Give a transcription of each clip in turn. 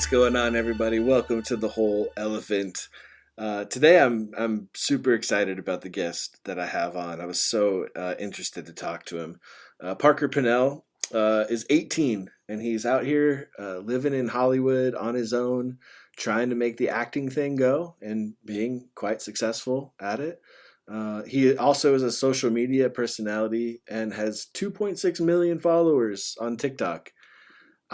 What's going on, everybody? Welcome to the Whole Elephant. Today, I'm super excited about the guest that I have on. I was so interested to talk to him. Parker Pannell is 18, and he's out here living in Hollywood on his own, trying to make the acting thing go, and being quite successful at it. He also is a social media personality and has 2.6 million followers on TikTok.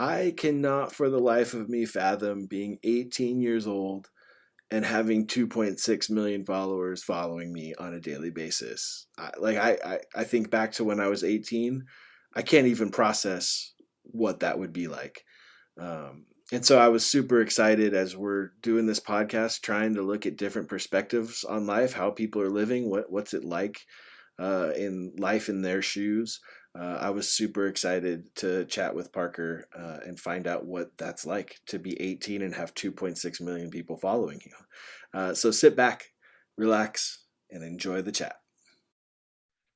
I cannot for the life of me fathom being 18 years old and having 2.6 million followers following me on a daily basis. I think back to when I was 18, I can't even process what that would be like. And so I was super excited as we're doing this podcast, trying to look at different perspectives on life, how people are living, what's it like in life in their shoes. I was super excited to chat with Parker and find out what that's like to be 18 and have 2.6 million people following you. So sit back, relax, and enjoy the chat.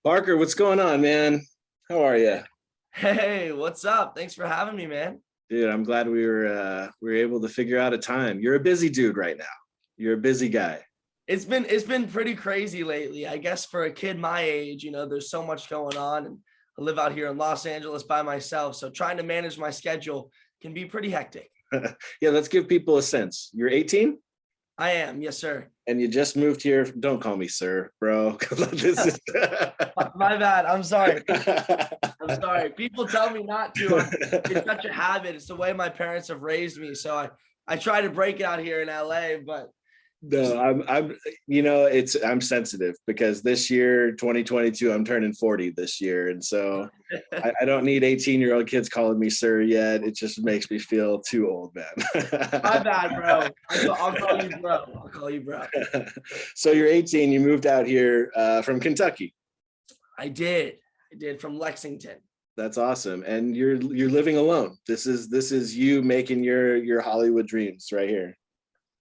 Parker, what's going on, man? How are you? Hey, what's up? Thanks for having me, man. Dude, I'm glad we were able to figure out a time. You're a busy dude right now. You're a busy guy. It's been pretty crazy lately. I guess for a kid my age, there's so much going on, and I live out here in Los Angeles by myself, so trying to manage my schedule can be pretty hectic. Yeah, let's give people a sense. You're 18? I am, yes, sir. And you just moved here. Don't call me sir, bro. This is My bad. I'm sorry. I'm sorry. People tell me not to. It's such a habit. It's the way my parents have raised me. So I try to break it out here in LA, but No, I'm sensitive because this year, 2022, I'm turning 40 this year. And so I don't need 18-year-old kids calling me sir yet. It just makes me feel too old, man. my bad, bro. I'll call you bro. I'll call you bro. So you're 18, you moved out here from Kentucky. I did from Lexington. That's awesome. And you're living alone. This is you making your Hollywood dreams right here.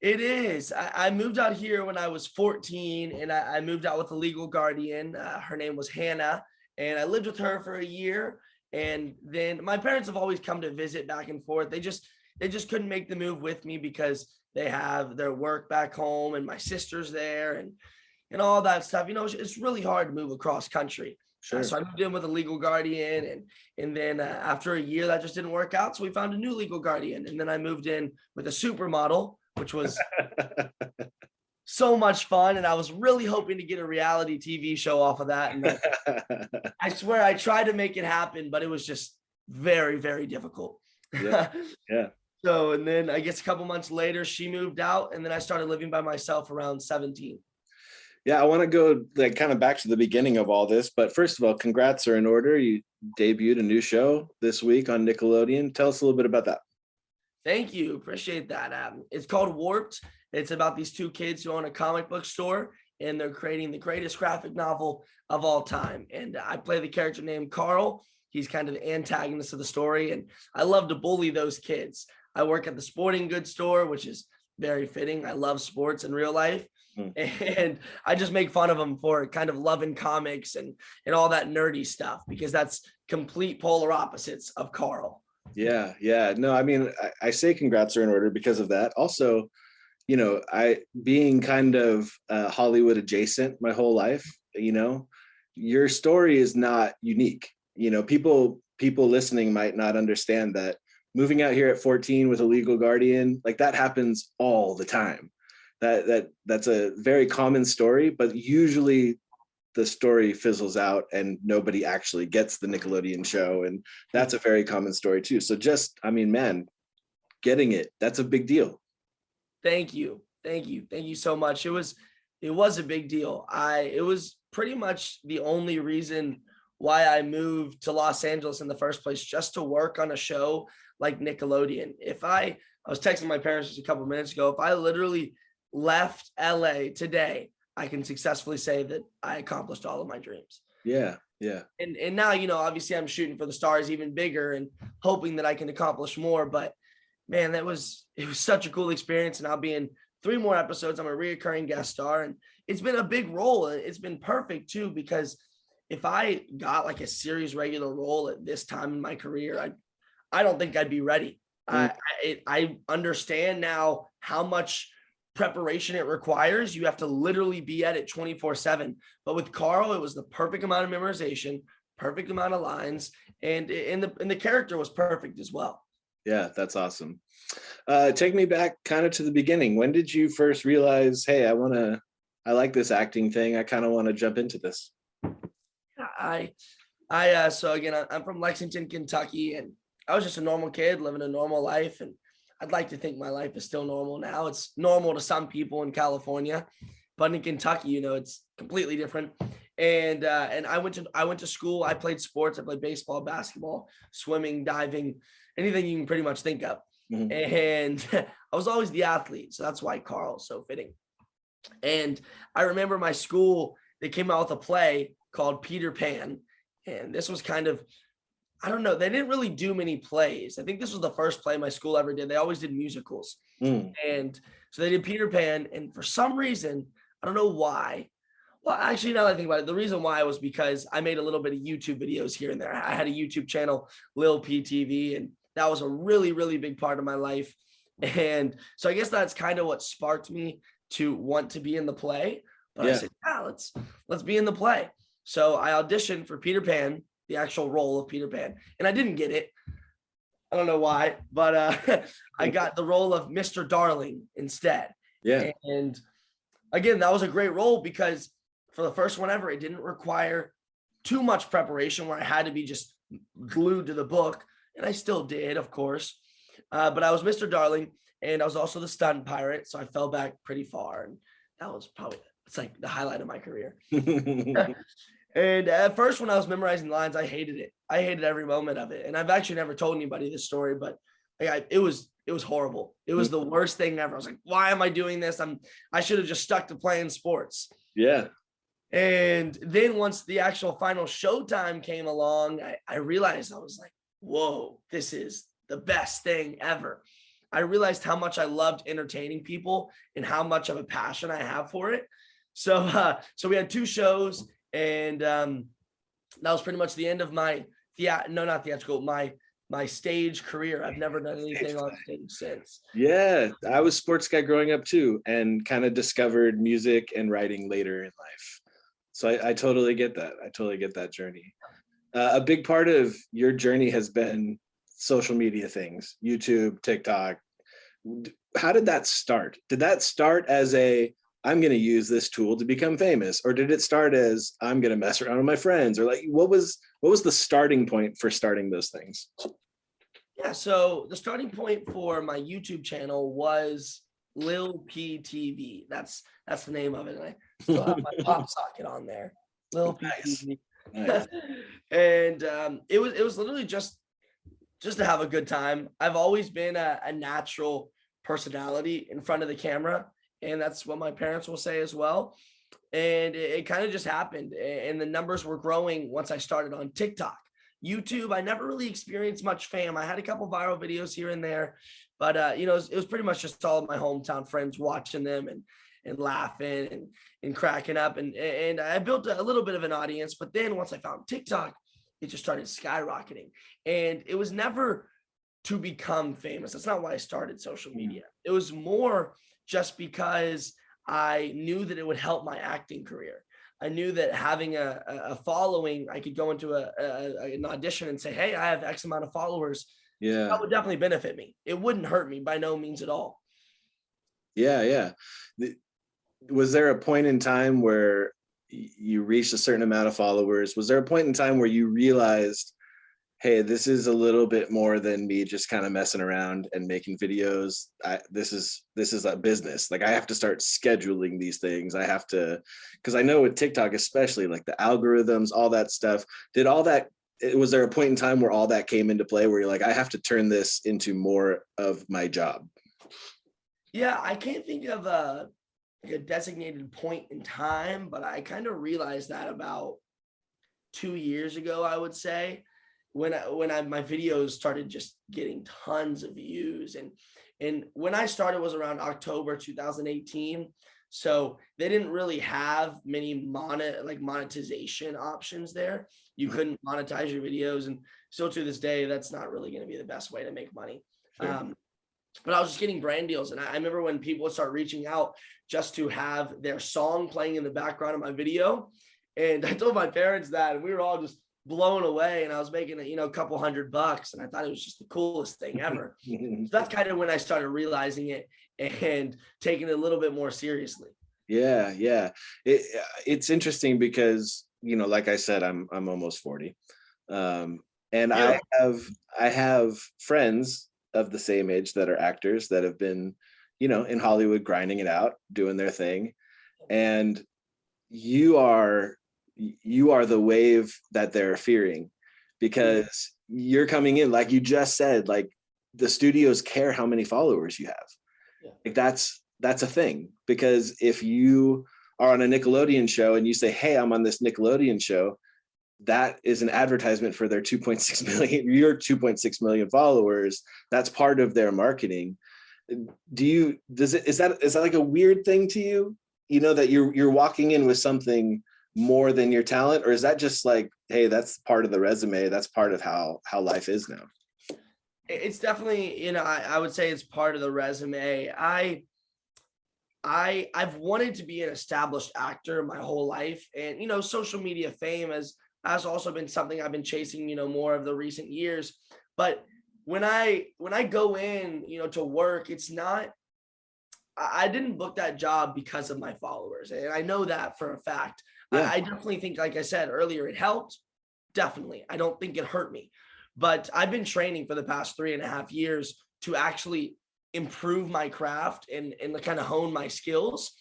It is. I moved out here when I was 14, and I moved out with a legal guardian. Her name was Hannah, and I lived with her for a year. And then my parents have always come to visit back and forth. They just couldn't make the move with me because they have their work back home, and my sister's there, and all that stuff. It's really hard to move across country. Sure. So I moved in with a legal guardian, and then after a year that just didn't work out. So we found a new legal guardian, and then I moved in with a supermodel, which was so much fun. And I was really hoping to get a reality TV show off of that. And I swear I tried to make it happen, but it was just very, very difficult. Yeah. Yeah. So, and then I guess a couple months later, she moved out, and then I started living by myself around 17. Yeah, I want to go kind of back to the beginning of all this, but first of all, congrats are in order. You debuted a new show this week on Nickelodeon. Tell us a little bit about that. Thank you. Appreciate that. It's called Warped. It's about these two kids who own a comic book store, and they're creating the greatest graphic novel of all time. And I play the character named Carl. He's kind of the antagonist of the story, and I love to bully those kids. I work at the sporting goods store, which is very fitting. I love sports in real life. And I just make fun of them for kind of loving comics and all that nerdy stuff, because that's complete polar opposites of Carl. Yeah. No, I mean, I say congrats are in order because of that. Also, I being kind of Hollywood adjacent my whole life, your story is not unique. People listening might not understand that moving out here at 14 with a legal guardian, like that happens all the time. That's a very common story, but usually the story fizzles out and nobody actually gets the Nickelodeon show. And that's a very common story too. So man, getting it, that's a big deal. Thank you so much. It was a big deal. It was pretty much the only reason why I moved to Los Angeles in the first place, just to work on a show like Nickelodeon. I was texting my parents just a couple of minutes ago, if I literally left LA today, I can successfully say that I accomplished all of my dreams. Yeah. And now, obviously I'm shooting for the stars even bigger and hoping that I can accomplish more. But man, it was such a cool experience. And I'll be in 3 more episodes. I'm a reoccurring guest star, and it's been a big role. It's been perfect too, because if I got like a series regular role at this time in my career, I don't think I'd be ready. Mm. I understand now how much preparation it requires. You have to literally be at it 24/7. But with Carl, it was the perfect amount of memorization, perfect amount of lines, and the character was perfect as well. Yeah, that's awesome. Take me back kind of to the beginning. When did you first realize, hey, I like this acting thing. I kind of want to jump into this? I so again, I'm from Lexington, Kentucky, and I was just a normal kid living a normal life, and I'd like to think my life is still normal now. It's normal to some people in California, but in Kentucky, it's completely different. And I went to school. I played sports. I played baseball, basketball, swimming, diving, anything you can pretty much think of. Mhm. And I was always the athlete, so that's why Carl's so fitting. And I remember my school, they came out with a play called Peter Pan. And this was kind of, I don't know, they didn't really do many plays. I think this was the first play my school ever did. They always did musicals. Mm. And so they did Peter Pan. And for some reason, I don't know why. Well, actually, now that I think about it, the reason why was because I made a little bit of YouTube videos here and there. I had a YouTube channel, Lil PTV, and that was a really, really big part of my life. And so I guess that's kind of what sparked me to want to be in the play. But I Yeah. said, yeah, let's be in the play. So I auditioned for Peter Pan, the actual role of Peter Pan, and I didn't get it. I don't know why, but I got the role of Mr. Darling instead. Yeah. And again, that was a great role because for the first one ever, it didn't require too much preparation where I had to be just glued to the book. And I still did, of course. But I was Mr. Darling and I was also the stunt pirate. So I fell back pretty far. And that was probably, it's like the highlight of my career. And at first, when I was memorizing lines, I hated it. I hated every moment of it. And I've actually never told anybody this story, but it was horrible. It was the worst thing ever. I was like, why am I doing this? I should have just stuck to playing sports. Yeah. And then once the actual final showtime came along, I realized, I was like, whoa, this is the best thing ever. I realized how much I loved entertaining people and how much of a passion I have for it. So we had two shows, and that was pretty much the end of my not theatrical, my stage career. I've never done anything on stage since. Yeah. I was a sports guy growing up too, and kind of discovered music and writing later in life. So I totally get that. I totally get that journey. A big part of your journey has been social media things, YouTube, TikTok. How did that start? Did that start as I'm going to use this tool to become famous, or did it start as I'm going to mess around with my friends, or like what was the starting point for starting those things? Yeah, so the starting point for my YouTube channel was Lil PTV. That's the name of it. And I still have my pop socket on there. Lil Nice. PTV. Nice. And it was literally just to have a good time. I've always been a natural personality in front of the camera, and that's what my parents will say as well. And it kind of just happened, and the numbers were growing once I started on TikTok. YouTube, I never really experienced much fame. I had a couple viral videos here and there, but it was pretty much just all of my hometown friends watching them and laughing and cracking up, and I built a little bit of an audience. But then once I found TikTok, it just started skyrocketing, and it was never to become famous. That's not why I started social media. It was more just because I knew that it would help my acting career. I knew that having a following, I could go into an audition and say, hey, I have X amount of followers. Yeah. That would definitely benefit me. It wouldn't hurt me by no means at all. Yeah. Yeah. Was there a point in time where you reached a certain amount of followers? Was there a point in time where you realized, hey, this is a little bit more than me just kind of messing around and making videos? This is a business. Like, I have to start scheduling these things. I have to, because I know with TikTok, especially, like the algorithms, all that stuff, was there a point in time where all that came into play, where you're like, I have to turn this into more of my job? Yeah, I can't think of like a designated point in time, but I kind of realized that about 2 years ago, I would say, when my videos started just getting tons of views. And when I started was around October 2018. So they didn't really have many monetization options there. You couldn't monetize your videos, and still to this day, that's not really going to be the best way to make money. Sure. But I was just getting brand deals. And I remember when people would start reaching out just to have their song playing in the background of my video. And I told my parents that, and we were all just blown away. And I was making, a couple $100, and I thought it was just the coolest thing ever. So that's kind of when I started realizing it and taking it a little bit more seriously. Yeah, yeah. It's interesting because, like I said, I'm almost 40. And You, I have friends of the same age that are actors that have been, in Hollywood grinding it out, doing their thing. And you are the wave that they're fearing, because you're coming in, like you just said, like the studios care how many followers you have. yeah. Like that's a thing, because if you are on a Nickelodeon show and you say, hey, I'm on this Nickelodeon show, that is an advertisement for their 2.6 million, your 2.6 million followers. That's part of their marketing. Is that like a weird thing to you? That you're walking in with something more than your talent, or is that just like, hey, that's part of the resume, that's part of how life is now? It's definitely, I would say it's part of the resume. I've wanted to be an established actor my whole life, and social media fame has also been something I've been chasing, more of the recent years. But when I go in, to work, it's not, I didn't book that job because of my followers. And I know that for a fact. Yeah. I definitely think, like I said earlier, it helped. Definitely. I don't think it hurt me. But I've been training for the past 3.5 years to actually improve my craft and kind of hone my skills.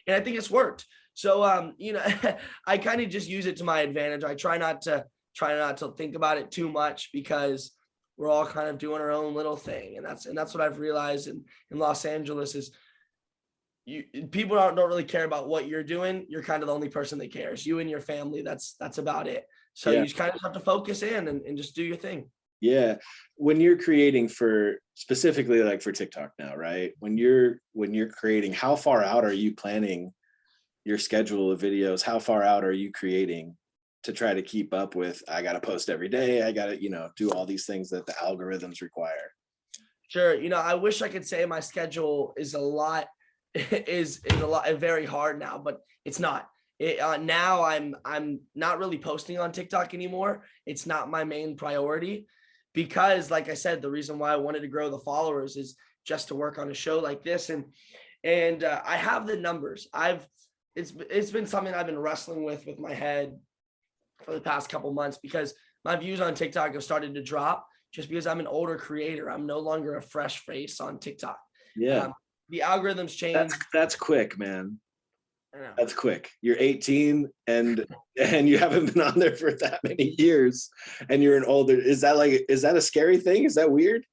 And I think it's worked. So I kind of just use it to my advantage. I try not to think about it too much, because we're all kind of doing our own little thing. And that's what I've realized in Los Angeles is people don't really care about what you're doing. You're kind of the only person that cares. You and your family, that's about it. So Yeah. you just kind of have to focus in and just do your thing. Yeah. When you're creating for specifically like for TikTok now, right? When you're creating, how far out are you planning your schedule of videos? How far out are you creating to try to keep up with, I got to post every day, I got to, do all these things that the algorithms require? Sure. I wish I could say my schedule is a lot, is a lot, very hard now, but it's not. Now I'm not really posting on TikTok anymore. It's not my main priority, because like I said, the reason why I wanted to grow the followers is just to work on a show like this. And I have the numbers. It's been something I've been wrestling with my head for the past couple months, because my views on TikTok have started to drop just because I'm an older creator. I'm no longer a fresh face on TikTok. Yeah. The algorithms change. That's quick, man. I know. That's quick. You're 18 and you haven't been on there for that many years, and you're an older. Is that a scary thing? Is that weird?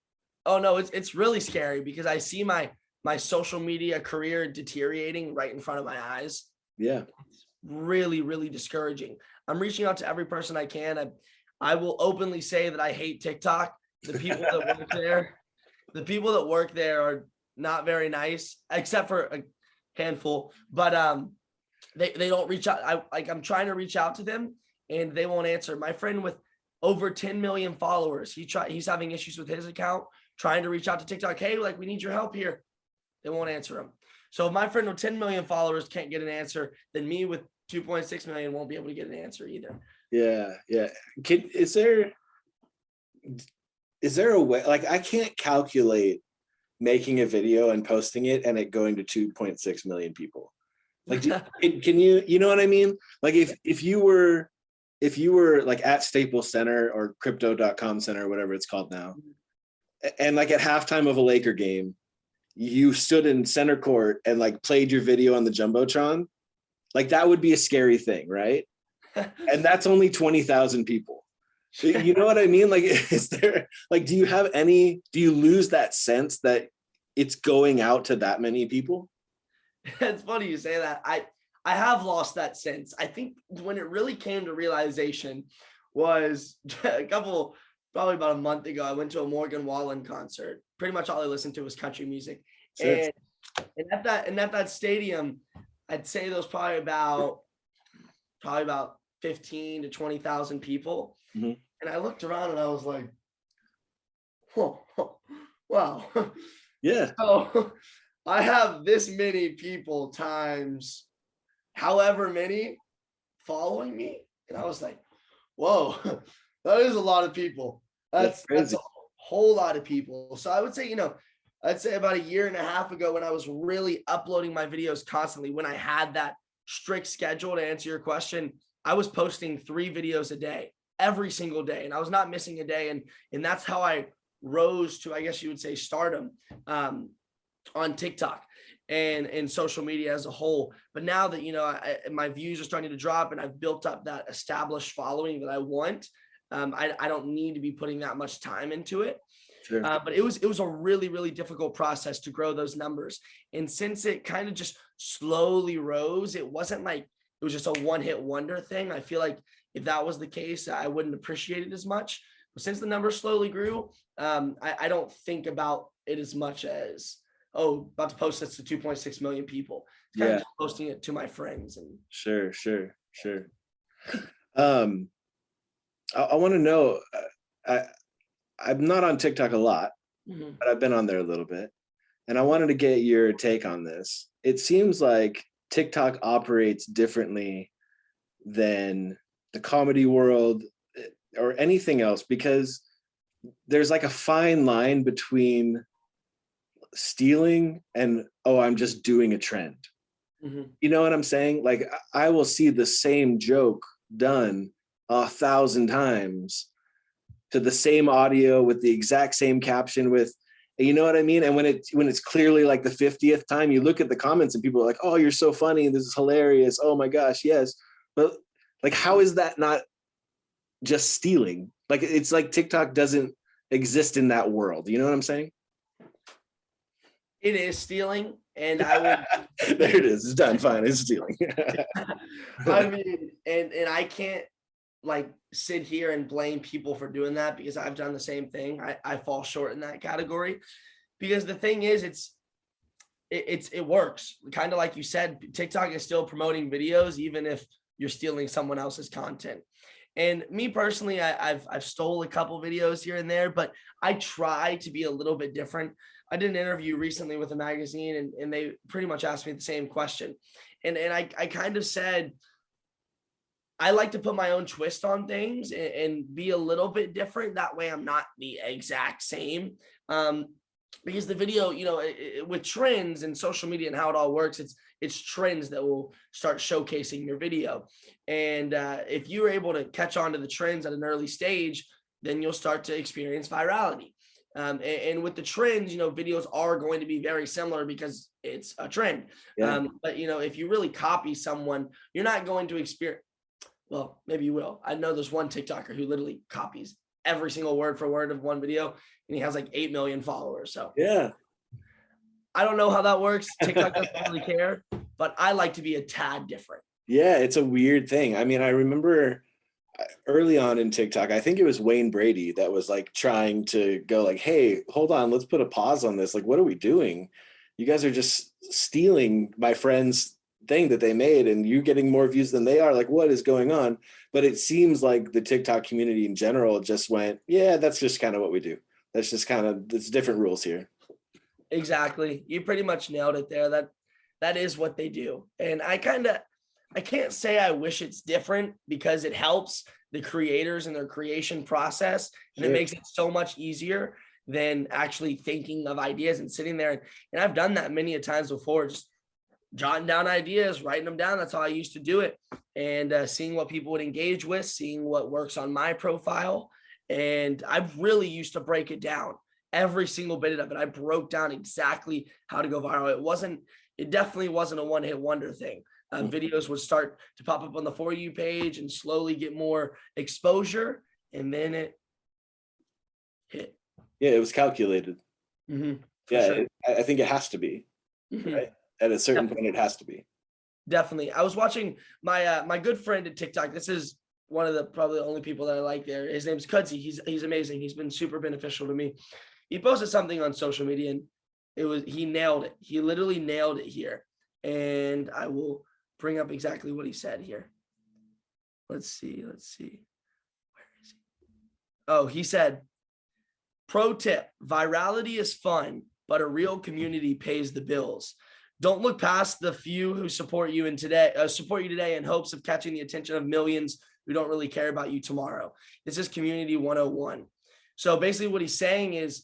Oh no, it's really scary, because I see my social media career deteriorating right in front of my eyes. Yeah. It's really, really discouraging. I'm reaching out to every person I can. I will openly say that I hate TikTok. The people that work there are not very nice, except for a handful. But they don't reach out. I'm trying to reach out to them, and they won't answer. My friend with over 10 million followers, he's having issues with his account, trying to reach out to TikTok. Hey, we need your help here. They won't answer him. So if my friend with 10 million followers can't get an answer, then me with 2.6 million won't be able to get an answer either. Yeah. Yeah. Is there a way, like, I can't calculate making a video and posting it and it going to 2.6 million people. Like, can you know what I mean? Like, if you were like at Staples Center or crypto.com center or whatever it's called now, and like at halftime of a Laker game, you stood in center court and like played your video on the Jumbotron, like that would be a scary thing, right? And that's only 20,000 people. You know what I mean? Like, is there, like, do you lose that sense that it's going out to that many people? It's funny you say that. I have lost that sense. I think when it really came to realization was probably about a month ago. I went to a Morgan Wallen concert. Pretty much all I listened to was country music. Sure. And at that stadium, I'd say there was probably about 15 to 20,000 people. Mm-hmm. And I looked around and I was like, whoa, Wow. Yeah, So I have this many people times however many following me. And I was like, whoa, that is a lot of people. that's That's crazy. a whole lot of people. So I would say, I'd say about a year and a half ago when I was really uploading my videos constantly, when I had that strict schedule to answer your question, I was posting 3 videos a day, every single day. And I was not missing a day. And that's how I rose to, I guess you would say, stardom on TikTok and social media as a whole. But now that, my views are starting to drop and I've built up that established following that I want, I don't need to be putting that much time into it. Sure. But it was a really, really difficult process to grow those numbers. And since it kind of just slowly rose, it wasn't like it was just a one-hit wonder thing. I feel like if that was the case, I wouldn't appreciate it as much. But since the numbers slowly grew, I don't think about it as much as, oh, about to post this to 2.6 million people. It's kind of Yeah, just posting it to my friends. And sure, sure, sure. Um, I want to know. I I'm not on TikTok a lot, Mhm. but I've been on there a little bit, and I wanted to get your take on this. It seems like TikTok operates differently than the comedy world or anything else because there's like a fine line between stealing and, oh, I'm just doing a trend. Mhm. You know what I'm saying? Like I will see the same joke done 1,000 times to the same audio with the exact same caption with, you know what I mean? And when it's clearly like the 50th time, you look at the comments and people are like, "Oh, you're so funny. This is hilarious. Oh my gosh, yes." But like, how is that not just stealing? Like it's like TikTok doesn't exist in that world. You know what I'm saying? It is stealing. And I would, There it is. It's done. Fine. It's stealing. I mean, and I can't like sit here and blame people for doing that because I've done the same thing. I fall short in that category because the thing is, it works. Kind of like you said, TikTok is still promoting videos even if you're stealing someone else's content. And me personally, I've stole a couple videos here and there, but I try to be a little bit different. I did an interview recently with a magazine, and they pretty much asked me the same question, and I kind of said I like to put my own twist on things and be a little bit different. That way, I'm not the exact same. Um, because the video, with trends and social media and how it all works, it's trends that will start showcasing your video. And if you're able to catch on to the trends at an early stage, then you'll start to experience virality. And with the trends, videos are going to be very similar because it's a trend. Yeah. But if you really copy someone, you're not going to experience. Well, maybe you will. I know there's one TikToker who literally copies every single word for word of one video, and he has like 8 million followers. So Yeah. I don't know how that works. TikTok doesn't really care, but I like to be a tad different. Yeah. It's a weird thing. I mean, I remember early on in TikTok, I think it was Wayne Brady that was like trying to go like, "Hey, hold on, let's put a pause on this. Like, what are we doing? You guys are just stealing my friend's thing that they made and you getting more views than they are. Like, what is going on?" But it seems like the TikTok community in general just went, "Yeah, that's just kind of what we do. That's just kind of, it's different rules here." Exactly. You pretty much nailed it there. That is what they do. And I can't say I wish it's different because it helps the creators in their creation process and it Sure. makes it so much easier than actually thinking of ideas and sitting there. And I've done that many a times before, just jotting down ideas, writing them down. That's how I used to do it. And seeing what people would engage with, seeing what works on my profile. And I really used to break it down, every single bit of it. I broke down exactly how to go viral. It definitely wasn't a one hit wonder thing. Videos would start to pop up on the For You page and slowly get more exposure. And then it hit. Yeah, it was calculated. For Yeah, sure. I think it has to be, Mhm. right? At a certain Yep. point, it has to be. Definitely. I was watching my good friend at TikTok. This is one of the probably the only people that I like there. His name's Cudsy. He's amazing. He's been super beneficial to me. He posted something on social media and he nailed it. He literally nailed it here. And I will bring up exactly what he said here. Let's see. Where is he? Oh, he said, Pro tip: virality is fun, but a real community pays the bills. Don't look past the few who support you today in hopes of catching the attention of millions who don't really care about you tomorrow. This is community 101. So basically what he's saying is,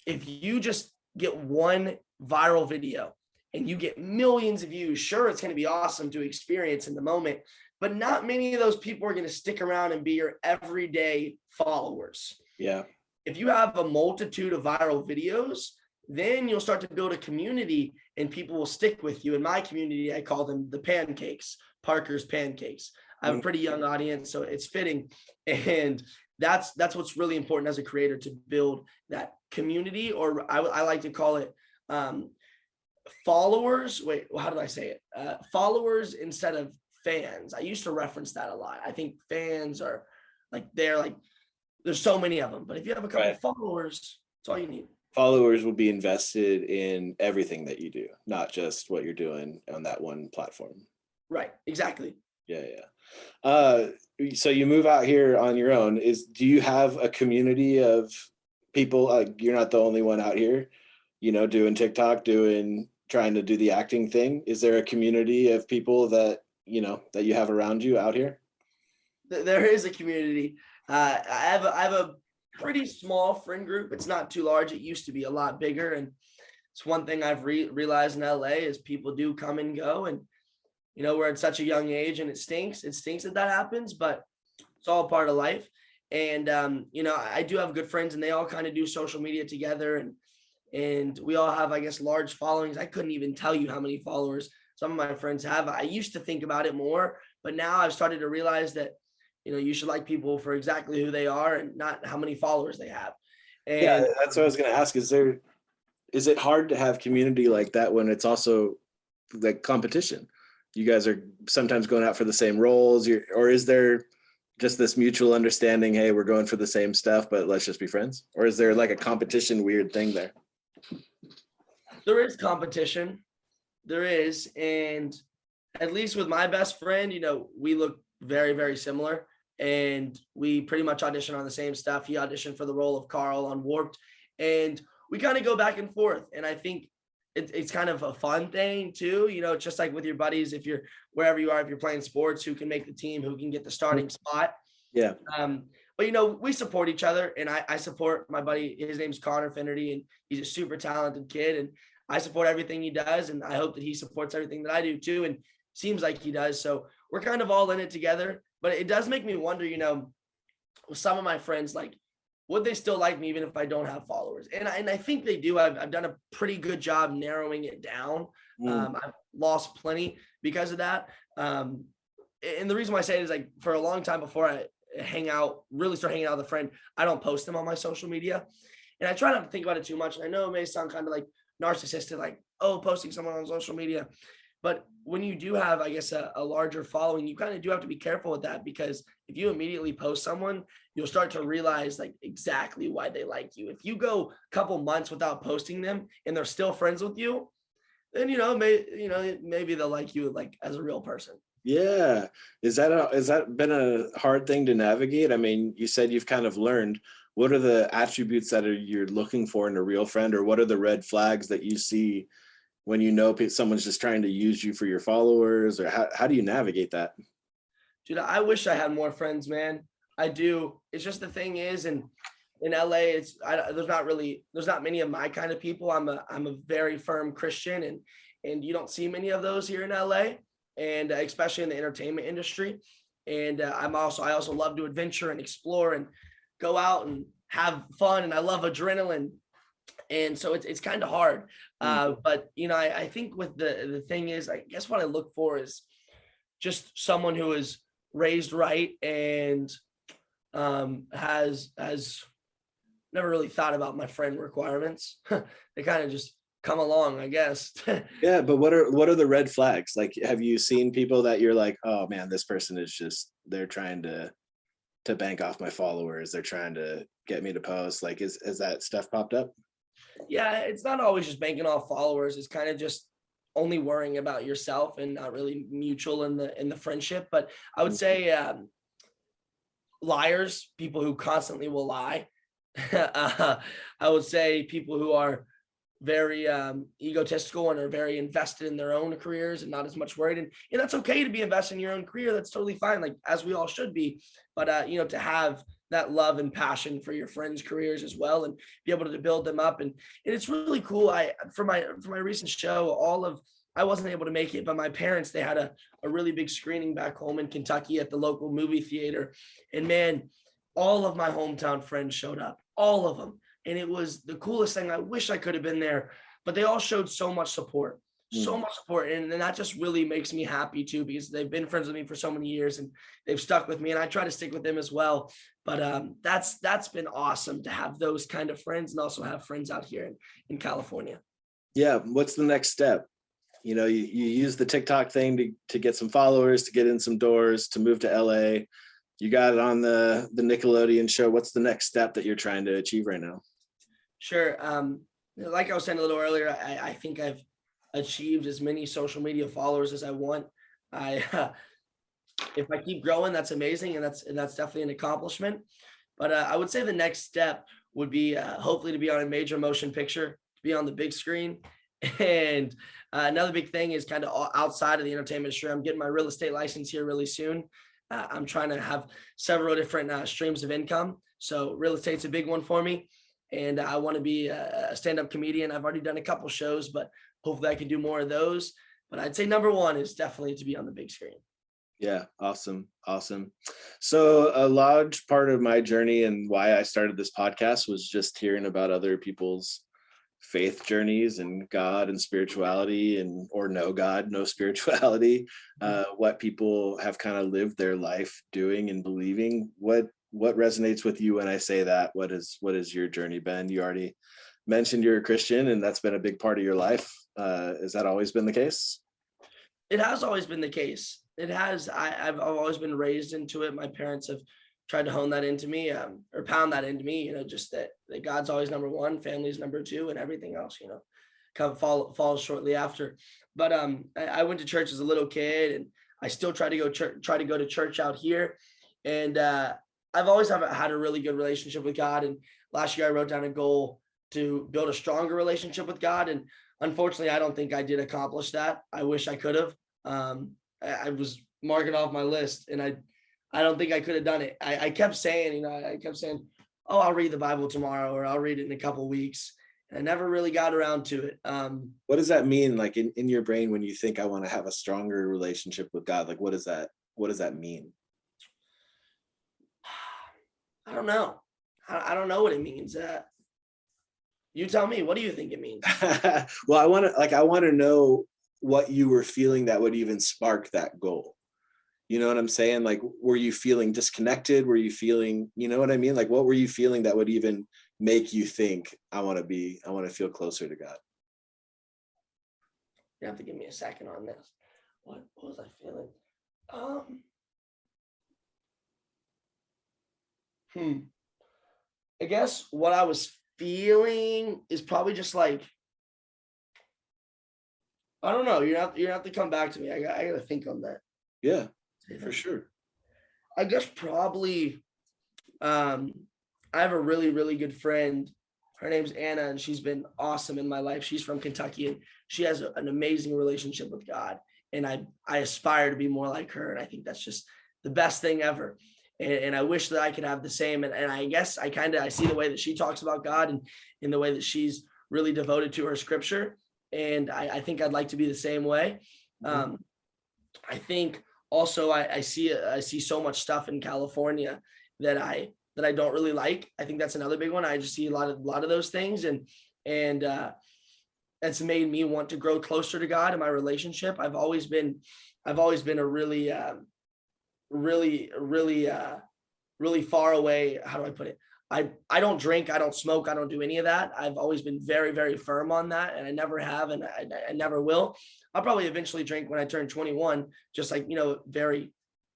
if you just get one viral video and you get millions of views, sure, it's going to be awesome to experience in the moment, but not many of those people are going to stick around and be your everyday followers. Yeah. If you have a multitude of viral videos, then you'll start to build a community and people will stick with you. In my community, I call them the pancakes, Parker's pancakes. I have a pretty young audience, so it's fitting. And that's what's really important as a creator, to build that community, or I like to call it followers. Wait, how did I say it? Followers instead of fans. I used to reference that a lot. I think fans are there's so many of them, but if you have a couple of followers, that's all you need. Followers will be invested in everything that you do, not just what you're doing on that one platform. Right. Exactly. Yeah. So you move out here on your own. Do you have a community of people? You're not the only one out here, doing TikTok, trying to do the acting thing. Is there a community of people that you have around you out here? There is a community. I have a pretty small friend group. It's not too large. It used to be a lot bigger. And it's one thing I've realized in LA is people do come and go. And, we're at such a young age, and it stinks. It stinks that happens, but it's all part of life. And, I do have good friends, and they all kind of do social media together. And we all have, I guess, large followings. I couldn't even tell you how many followers some of my friends have. I used to think about it more, but now I've started to realize that, you should like people for exactly who they are and not how many followers they have. And yeah, that's what I was going to ask. Is it hard to have community like that when it's also like competition? You guys are sometimes going out for the same roles, or is there just this mutual understanding? Hey, we're going for the same stuff, but let's just be friends. Or is there like a competition weird thing there? There is competition. There is. And at least with my best friend, we look very, very similar. And we pretty much audition on the same stuff. He auditioned for the role of Carl on Warped, and we kind of go back and forth. And I think it's kind of a fun thing too. Just like with your buddies, if you're wherever you are, if you're playing sports, who can make the team, who can get the starting spot. Yeah. But we support each other, and I support my buddy. His name's Connor Finnerty, and he's a super talented kid, and I support everything he does, and I hope that he supports everything that I do too. And seems like he does. So we're kind of all in it together. But it does make me wonder, with some of my friends, like, would they still like me even if I don't have followers? And I think they do. I've done a pretty good job narrowing it down. I've lost plenty because of that. And the reason why I say it is, like, for a long time before I really start hanging out with a friend, I don't post them on my social media. And I try not to think about it too much. And I know it may sound kind of like narcissistic, like, oh, posting someone on social media. But when you do have, I guess, a larger following, you kind of do have to be careful with that, because if you immediately post someone, you'll start to realize like exactly why they like you. If you go a couple months without posting them and they're still friends with you, then, maybe they'll like you like as a real person. Yeah. Has that been a hard thing to navigate? I mean, you said you've kind of learned. What are the attributes that you're looking for in a real friend, or what are the red flags that you see when someone's just trying to use you for your followers? Or how do you navigate that? Dude, I wish I had more friends, man. I do. It's just, the thing is, in LA, there's not many of my kind of people. I'm a very firm Christian, and you don't see many of those here in LA, and especially in the entertainment industry. And I also love to adventure and explore and go out and have fun, and I love adrenaline. And so it's kind of hard. But, I think with the thing is, I guess what I look for is just someone who is raised right and has never really thought about my friend requirements. They kind of just come along, I guess. Yeah, but what are the red flags? Like, have you seen people that you're like, oh man, this person is just, they're trying to bank off my followers, they're trying to get me to post? Like, is that stuff popped up? Yeah, it's not always just banking off followers. It's kind of just only worrying about yourself and not really mutual in the friendship. But I would say liars, people who constantly will lie. I would say people who are very egotistical and are very invested in their own careers and not as much worried. And that's okay to be invested in your own career. That's totally fine, like as we all should be. But to have that love and passion for your friends' careers as well and be able to build them up. And it's really cool. For my recent show, I wasn't able to make it, but my parents, they had a really big screening back home in Kentucky at the local movie theater. And man, all of my hometown friends showed up, all of them. And it was the coolest thing. I wish I could have been there, but they all showed so much support, so Mm. much support. And that just really makes me happy too, because they've been friends with me for so many years and they've stuck with me, and I try to stick with them as well. But that's been awesome to have those kind of friends and also have friends out here in California. Yeah. What's the next step? You use the TikTok thing to get some followers, to get in some doors, to move to LA. You got it on the Nickelodeon show. What's the next step that you're trying to achieve right now? Sure. Like I was saying a little earlier, I think I've achieved as many social media followers as I want. I if I keep growing, that's amazing, and that's definitely an accomplishment. But I would say the next step would be hopefully to be on a major motion picture, to be on the big screen. And another big thing is kind of outside of the entertainment industry. I'm getting my real estate license here really soon. I'm trying to have several different streams of income. So real estate's a big one for me. And I want to be a stand-up comedian. I've already done a couple shows, but hopefully I can do more of those. But I'd say number one is definitely to be on the big screen. Yeah, awesome. Awesome. So a large part of my journey and why I started this podcast was just hearing about other people's faith journeys and God and spirituality, and or no God, no spirituality, what people have kind of lived their life doing and believing. What resonates with you when I say that? What is your journey been? You already mentioned you're a Christian and that's been a big part of your life. Has that always been the case? It has always been the case. It has. I've always been raised into it. My parents have tried to hone that into me, or pound that into me. Just that God's always number one, family's number two, and everything else, kind of falls shortly after. But I went to church as a little kid, and I still try to go to church out here, and I've always had a really good relationship with God. And last year I wrote down a goal to build a stronger relationship with God, and unfortunately, I don't think I did accomplish that. I wish I could have. I was marking off my list, and I don't think I could have done it. I kept saying, oh, I'll read the Bible tomorrow, or I'll read it in a couple of weeks. And I never really got around to it. What does that mean? Like in your brain, when you think I want to have a stronger relationship with God, like what does that mean? I don't know. I don't know what it means. You tell me. What do you think it means? Well, I want to know what you were feeling that would even spark that goal. You know what I'm saying? Like, were you feeling disconnected? Were you feeling, you know what I mean? Like, what were you feeling that would even make you think I want to feel closer to God? You have to give me a second on this. What was I feeling? I guess what I was feeling is probably just like, I don't know. You have to come back to me. I gotta think on that. Yeah, for sure. I guess probably I have a really, really good friend. Her name's Anna, and she's been awesome in my life. She's from Kentucky, and she has an amazing relationship with God. And I aspire to be more like her. And I think that's just the best thing ever. And I wish that I could have the same. And I guess I see the way that she talks about God, and in the way that she's really devoted to her scripture. And I think I'd like to be the same way. I think also I see so much stuff in California that I don't really like. I think that's another big one. I just see a lot of those things, and that's made me want to grow closer to God in my relationship. I've always been a really far away. How do I put it? I don't drink, I don't smoke, I don't do any of that. I've always been very, very firm on that, and I never have, and I never will. I'll probably eventually drink when I turn 21, just like, very,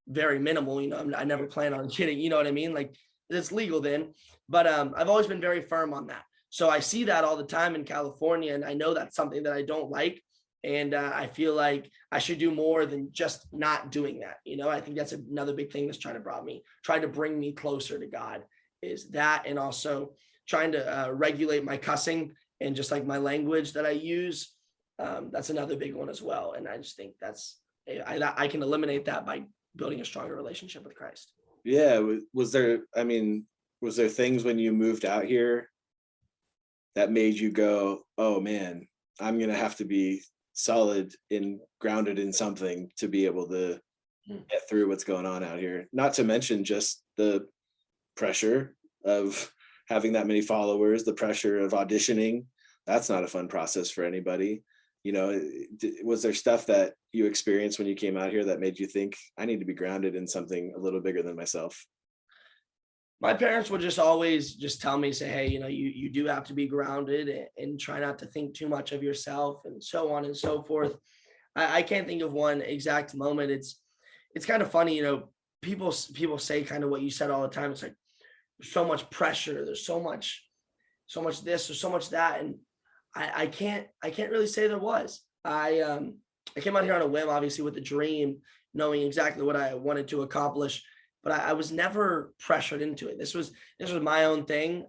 very minimal. I never plan on getting, you know what I mean? Like, it's legal then, but I've always been very firm on that. So I see that all the time in California, and I know that's something that I don't like. And I feel like I should do more than just not doing that. I think that's another big thing that's trying to bring me closer to God. is that, and also trying to regulate my cussing and just like my language that I use. That's another big one as well. And I just think I can eliminate that by building a stronger relationship with Christ. Yeah. Was there, I mean, was there things when you moved out here that made you go, oh man, I'm going to have to be solid and grounded in something to be able to get through what's going on out here? Not to mention just the pressure of having that many followers, the pressure of auditioning. That's not a fun process for anybody. You know, was there stuff that you experienced when you came out here that made you think I need to be grounded in something a little bigger than myself? My parents would just always just tell me, say, hey, you do have to be grounded, and try not to think too much of yourself, and so on and so forth. I can't think of one exact moment. It's kind of funny, people say kind of what you said all the time. It's like there's so much pressure, there's so much this, there's so much that, and I can't really say there was. I came out here on a whim, obviously with a dream, knowing exactly what I wanted to accomplish, but I was never pressured into it. This was my own thing.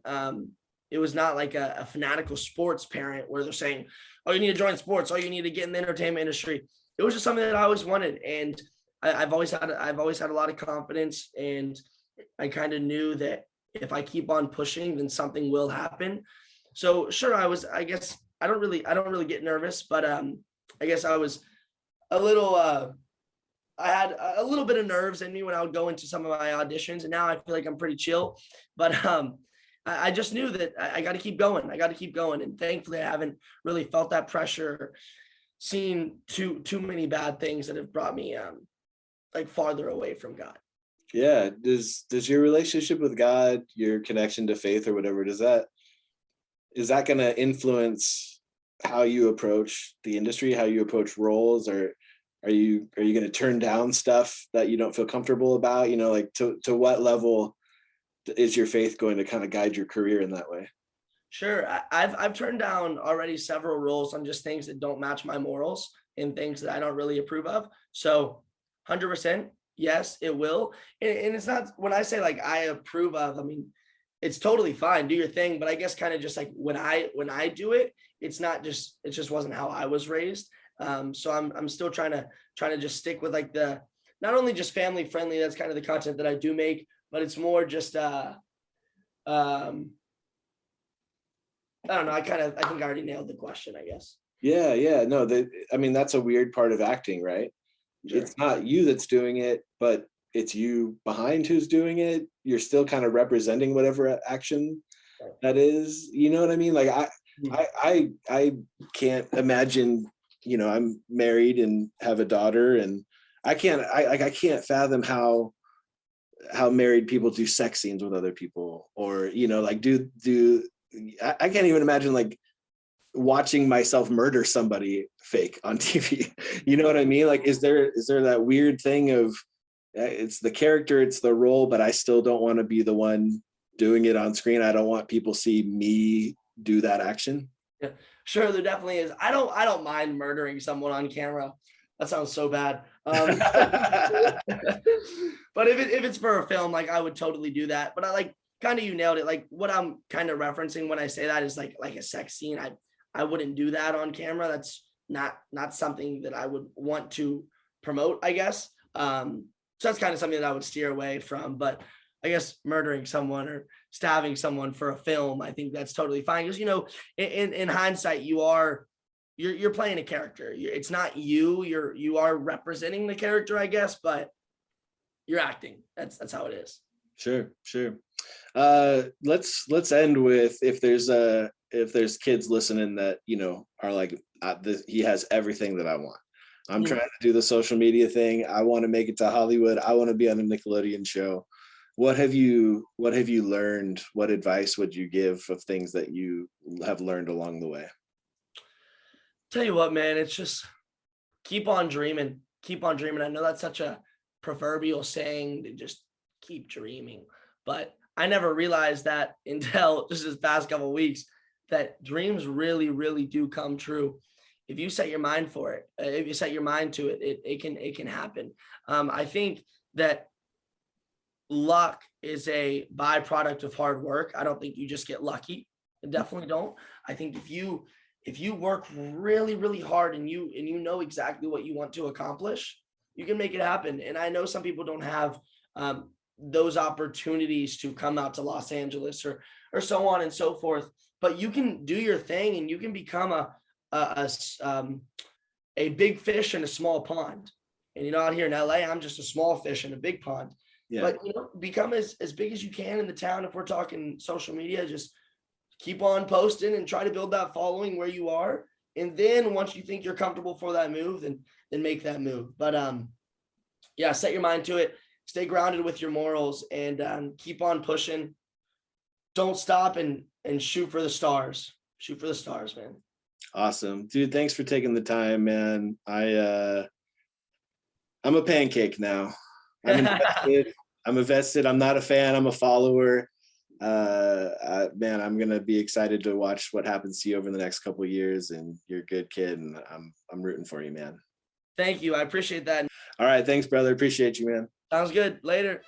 It was not like a fanatical sports parent where they're saying, oh, you need to join sports, oh, you need to get in the entertainment industry. It was just something that I always wanted, and I've always had a lot of confidence, and I kind of knew that if I keep on pushing, then something will happen. So sure, I guess I don't really get nervous, but I guess I was a little I had a little bit of nerves in me when I would go into some of my auditions, and now I feel like I'm pretty chill. But I just knew that I got to keep going. I got to keep going, and thankfully, I haven't really felt that pressure, seen too many bad things that have brought me like farther away from God. Yeah. Does your relationship with God, your connection to faith or whatever, is that going to influence how you approach the industry, how you approach roles, or are you going to turn down stuff that you don't feel comfortable about? Like to what level is your faith going to kind of guide your career in that way? Sure, I've turned down already several roles on just things that don't match my morals and things that I don't really approve of. So, 100%, yes, it will. And it's not, when I say like I approve of, I mean it's totally fine, do your thing. But I guess kind of just like when I do it, it just wasn't how I was raised. So I'm still trying to just stick with like the not only just family friendly. That's kind of the content that I do make, but it's more just um I don't know. I think I already nailed the question, I guess. Yeah, yeah. No, I mean, that's a weird part of acting, right? Sure. It's not you that's doing it, but it's you behind who's doing it. You're still kind of representing whatever action that is. You know what I mean? Like Mhm. I can't imagine, I'm married and have a daughter, and I can't fathom how married people do sex scenes with other people, or like do I can't even imagine like watching myself murder somebody fake on TV. You know what I mean? Like, is there that weird thing of it's the character, it's the role, but I still don't want to be the one doing it on screen. I don't want people see me do that action. Yeah, sure. There definitely is. I don't mind murdering someone on camera. That sounds so bad. But if it's for a film, like I would totally do that. But I like kind of you nailed it. Like what I'm kind of referencing when I say that is like a sex scene. I wouldn't do that on camera. That's not something that I would want to promote, I guess. So that's kind of something that I would steer away from. But I guess murdering someone or stabbing someone for a film, I think that's totally fine. Because in hindsight, you're playing a character. It's not you. You are representing the character, I guess, but you're acting. That's how it is. Sure, sure. Let's end with, if there's kids listening that are like, he has everything that I want. I'm Mm. trying to do the social media thing. I want to make it to Hollywood. I want to be on a Nickelodeon show. What have you learned? What advice would you give of things that you have learned along the way? Tell you what, man, it's just keep on dreaming. Keep on dreaming. I know that's such a proverbial saying to just keep dreaming, but I never realized that until just this past couple of weeks that dreams really, really do come true. If you set your mind for it, if you set your mind to it, it can happen. I think that luck is a byproduct of hard work. I don't think you just get lucky. I definitely don't. I think if you work really, really hard and you know exactly what you want to accomplish, you can make it happen. And I know some people don't have those opportunities to come out to Los Angeles or so on and so forth. But you can do your thing and you can become a big fish in a small pond. And out here in LA, I'm just a small fish in a big pond. Yeah. But become as big as you can in the town. If we're talking social media, just keep on posting and try to build that following where you are. And then once you think you're comfortable for that move, then make that move. But yeah, set your mind to it. Stay grounded with your morals and keep on pushing. Don't stop and shoot for the stars. Shoot for the stars, man. Awesome. Dude, thanks for taking the time, man. I'm a pancake now. I'm invested. I'm invested. I'm not a fan. I'm a follower. Man, I'm gonna be excited to watch what happens to you over the next couple of years. And you're a good kid, and I'm rooting for you, man. Thank you. I appreciate that. All right, thanks, brother. Appreciate you, man. Sounds good. Later.